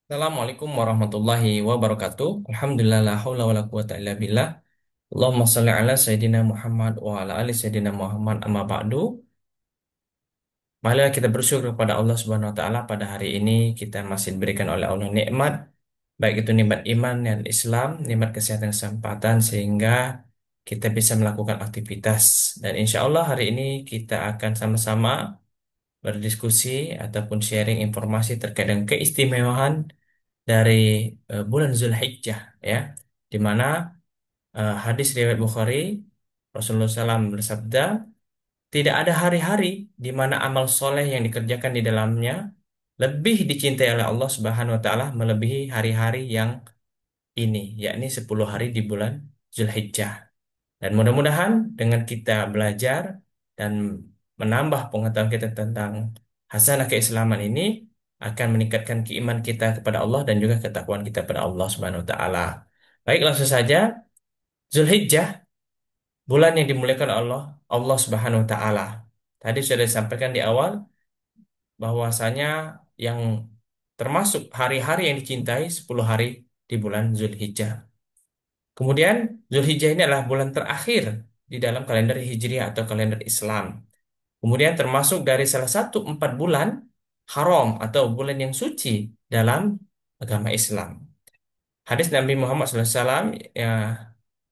Assalamualaikum warahmatullahi wabarakatuh. Alhamdulillah la haula wala quwata illa billah. Allahumma shalli ala sayyidina Muhammad wa ala ali sayyidina Muhammad amma ba'du. Marilah kita bersyukur kepada Allah Subhanahu wa taala pada hari ini kita masih diberikan oleh Allah nikmat, baik itu nikmat iman dan Islam, nikmat kesehatan kesempatan sehingga kita bisa melakukan aktivitas. Dan insya Allah hari ini kita akan sama-sama berdiskusi ataupun sharing informasi terkait dengan keistimewaan dari bulan Zulhijjah, ya, di mana hadis riwayat Bukhari Rasulullah SAW bersabda, tidak ada hari-hari di mana amal soleh yang dikerjakan di dalamnya lebih dicintai oleh Allah Subhanahu Wa Taala melebihi hari-hari yang ini, yakni 10 hari di bulan Zulhijjah. Dan mudah-mudahan dengan kita belajar dan menambah pengetahuan kita tentang hasanah keislaman ini akan meningkatkan keimanan kita kepada Allah dan juga ketakwaan kita pada Allah Subhanahu wa taala. Baik, langsung saja. Zulhijjah, bulan yang dimuliakan Allah Subhanahu wa taala. Tadi sudah disampaikan di awal bahwasanya yang termasuk hari-hari yang dicintai 10 hari di bulan Zulhijjah. Kemudian Zulhijjah ini adalah bulan terakhir di dalam kalender Hijriah atau kalender Islam. Kemudian termasuk dari salah satu 4 bulan haram atau bulan yang suci dalam agama Islam. Hadis Nabi Muhammad SAW, ya,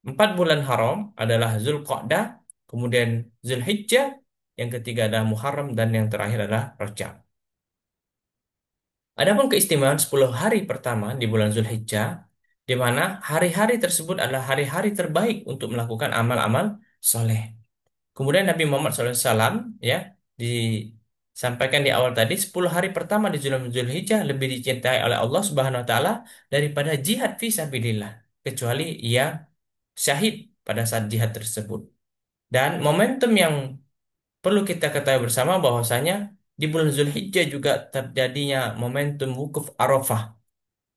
4 bulan haram adalah Zulqa'dah, kemudian Zulhijjah, yang ketiga adalah Muharram, dan yang terakhir adalah Rajab. Adapun keistimewaan 10 hari pertama di bulan Zulhijjah, di mana hari-hari tersebut adalah hari-hari terbaik untuk melakukan amal-amal soleh. Kemudian Nabi Muhammad SAW, ya, disampaikan di awal tadi, 10 hari pertama di bulan Zulhijjah lebih dicintai oleh Allah Subhanahu wa taala daripada jihad fi sabilillah, kecuali ia syahid pada saat jihad tersebut. Dan momentum yang perlu kita ketahui bersama bahwasanya di bulan Zulhijjah juga terjadinya momentum wukuf Arafah.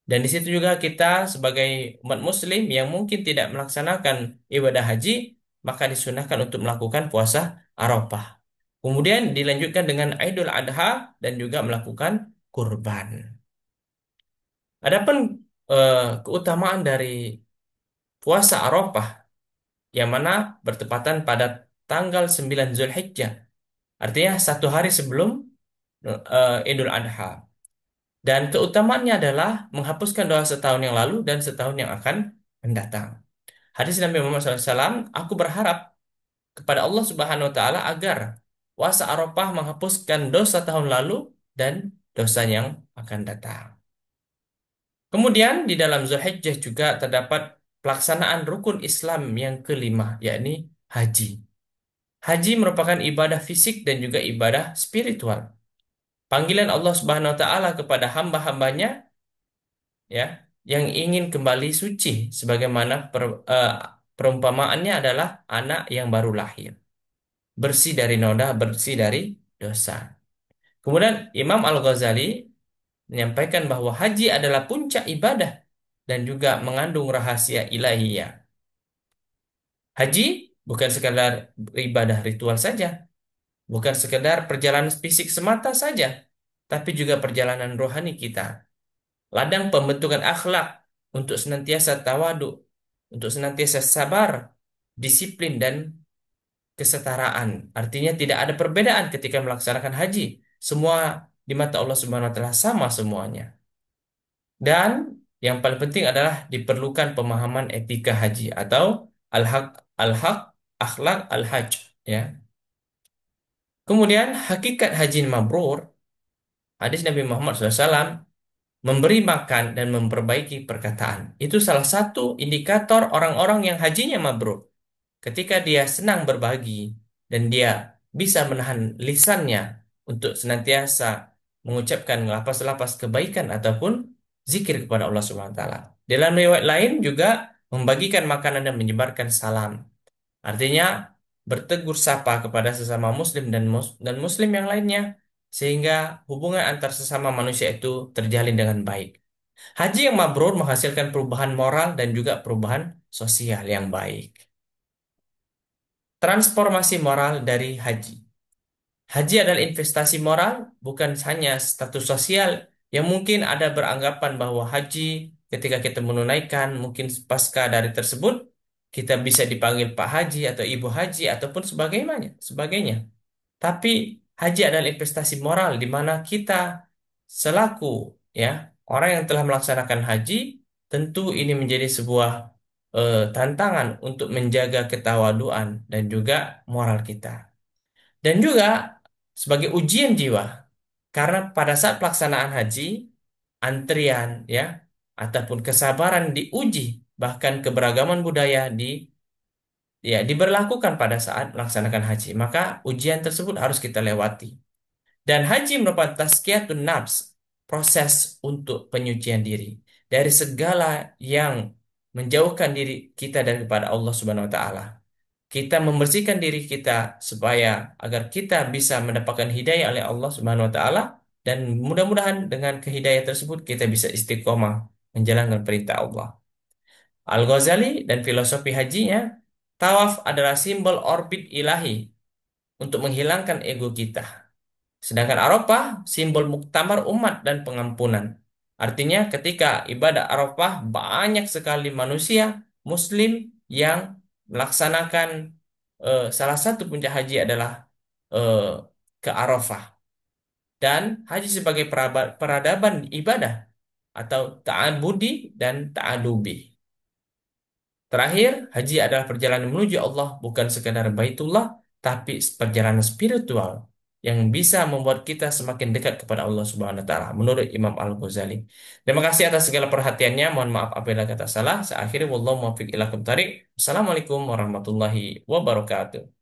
Dan di situ juga kita sebagai umat muslim yang mungkin tidak melaksanakan ibadah haji, maka disunahkan untuk melakukan puasa Arafah. Kemudian dilanjutkan dengan Idul Adha dan juga melakukan kurban. Adapun keutamaan dari puasa Arafah yang mana bertepatan pada tanggal 9 Zulhijjah, artinya 1 hari sebelum Idul Adha. Dan keutamaannya adalah menghapuskan dosa setahun yang lalu dan setahun yang akan mendatang. Hadis Nabi Muhammad SAW, aku berharap kepada Allah Subhanahu wa taala agar puasa Arafah menghapuskan dosa tahun lalu dan dosa yang akan datang. Kemudian di dalam Zulhijjah juga terdapat pelaksanaan rukun Islam yang kelima, yakni haji. Haji merupakan ibadah fisik dan juga ibadah spiritual. Panggilan Allah Subhanahu wa taala kepada hamba-hambanya, ya, yang ingin kembali suci sebagaimana perumpamaannya adalah anak yang baru lahir, bersih dari noda, bersih dari dosa. Kemudian Imam Al-Ghazali menyampaikan bahwa haji adalah puncak ibadah dan juga mengandung rahasia ilahiyah. Haji bukan sekadar ibadah ritual saja, bukan sekedar perjalanan fisik semata saja, tapi juga perjalanan rohani kita. Ladang pembentukan akhlak untuk senantiasa tawadu, untuk senantiasa sabar, disiplin, dan kesetaraan. Artinya tidak ada perbedaan ketika melaksanakan haji. Semua di mata Allah Subhanahu wa taala sama semuanya. Dan yang paling penting adalah diperlukan pemahaman etika haji atau al-haq al-haq akhlak al-hajj, ya. Kemudian hakikat haji mabrur, hadis Nabi Muhammad SAW, memberi makan dan memperbaiki perkataan. Itu salah satu indikator orang-orang yang hajinya mabrur. Ketika dia senang berbagi dan dia bisa menahan lisannya untuk senantiasa mengucapkan lapas-lapas kebaikan ataupun zikir kepada Allah Subhanahu wa taala. Dalam riwayat lain juga membagikan makanan dan menyebarkan salam. Artinya bertegur sapa kepada sesama muslim dan muslim yang lainnya sehingga hubungan antar sesama manusia itu terjalin dengan baik. Haji yang mabrur menghasilkan perubahan moral dan juga perubahan sosial yang baik. Transformasi moral dari haji. Haji adalah investasi moral, bukan hanya status sosial Yang mungkin ada beranggapan bahwa haji ketika kita menunaikan mungkin pasca dari tersebut kita bisa dipanggil Pak Haji atau Ibu Haji ataupun sebagainya. Tapi haji adalah investasi moral di mana kita selaku ya orang yang telah melaksanakan haji tentu ini menjadi sebuah tantangan untuk menjaga ketawaduan dan juga moral kita. Dan juga sebagai ujian jiwa karena pada saat pelaksanaan haji antrian ya ataupun kesabaran diuji bahkan keberagaman budaya diberlakukan pada saat melaksanakan haji. Maka ujian tersebut harus kita lewati. Dan haji merupakan tazkiyatun nafs, proses untuk penyucian diri dari segala yang menjauhkan diri kita daripada Allah Subhanahu wa taala. Kita membersihkan diri kita supaya agar kita bisa mendapatkan hidayah oleh Allah Subhanahu wa taala dan mudah-mudahan dengan kehidayah tersebut kita bisa istiqomah menjalankan perintah Allah. Al-Ghazali dan filosofi hajinya, tawaf adalah simbol orbit ilahi untuk menghilangkan ego kita. Sedangkan Arafah simbol muktamar umat dan pengampunan. Artinya ketika ibadah Arafah banyak sekali manusia Muslim yang melaksanakan salah satu puncak haji adalah eh, ke Arafah. Dan haji sebagai peradaban ibadah atau ta'abudi dan ta'adubi. Terakhir, haji adalah perjalanan menuju Allah bukan sekadar baitullah, tapi perjalanan spiritual yang bisa membuat kita semakin dekat kepada Allah Subhanahu wa taala menurut Imam Al-Ghazali. Terima kasih atas segala perhatiannya. Mohon maaf apabila kata salah. Saya akhiri wallahu muwaffiq ila aqwamit thoriq. Assalamualaikum warahmatullahi wabarakatuh.